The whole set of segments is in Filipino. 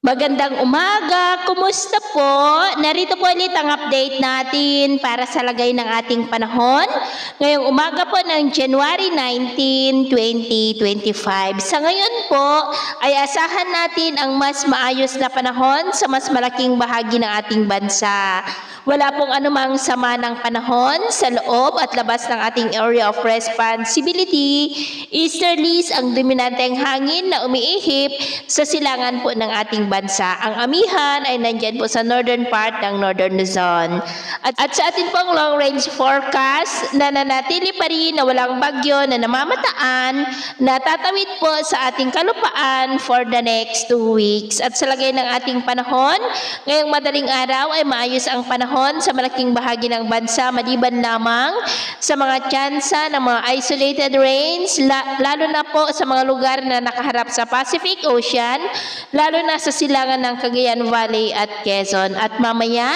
Magandang umaga, kumusta po? Narito po ulit ang update natin para sa lagay ng ating panahon. Ngayong umaga po ng January 19, 2025. Sa ngayon po ay asahan natin ang mas maayos na panahon sa mas malaking bahagi ng ating bansa. Wala pong anumang sama ng panahon sa loob at labas ng ating area of responsibility. Easterlies ang dominanteng hangin na umiihip sa silangan po ng ating bansa. Ang amihan ay nandyan po sa northern part ng Northern Luzon. At sa ating pong long range forecast, nananatili pa rin na walang bagyo na namamataan na tatawid po sa ating kalupaan for the next 2 weeks. At sa lagay ng ating panahon, ngayong madaling araw ay maayos ang panahon sa malaking bahagi ng bansa maliban lamang sa mga tsansa ng mga isolated rains, lalo na po sa mga lugar na nakaharap sa Pacific Ocean, lalo na sa silangan ng Cagayan Valley at Quezon. At mamaya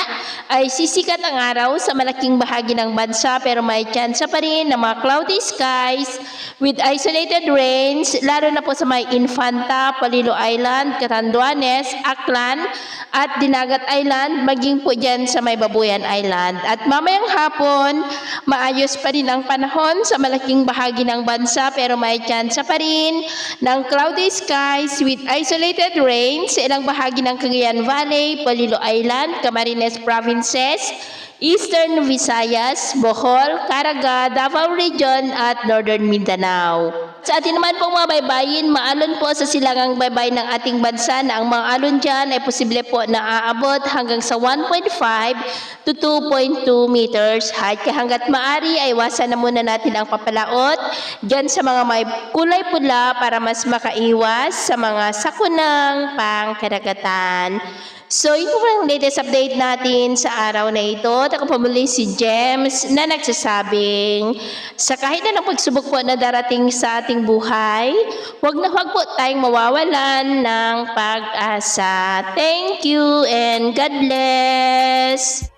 ay sisikat ang araw sa malaking bahagi ng bansa pero may tsansa pa rin ng mga cloudy skies with isolated rains, lalo na po sa may Infanta, Palilo Island, Catanduanes, Aklan at Dinagat Island, maging po dyan sa may Babuyan Island. At mamayang hapon, maayos pa rin ang panahon sa malaking bahagi ng bansa pero may tsansa pa rin ng cloudy skies with isolated rains sa ilang bahagi ng Cagayan Valley, Palilo Island, Camarines Provinces, Eastern Visayas, Bohol, Caraga, Davao Region at Northern Mindanao. Sa atin naman pong mga baybayin, maalon po sa silangang baybay ng ating bansa na ang mga alon dyan ay posible po na aabot hanggang sa 1.5 to 2.2 meters height. Kaya hanggat maari ay iwasan na muna natin ang papalaot dyan sa mga may kulay pula para mas makaiwas sa mga sakunang pangkaragatan. So, yun po ang latest update natin sa araw na ito. Ako po muli si James na nagsasabing sa kahit na ng pagsubok po na darating sa ating buhay, huwag na huwag po tayong mawawalan ng pag-asa. Thank you and God bless!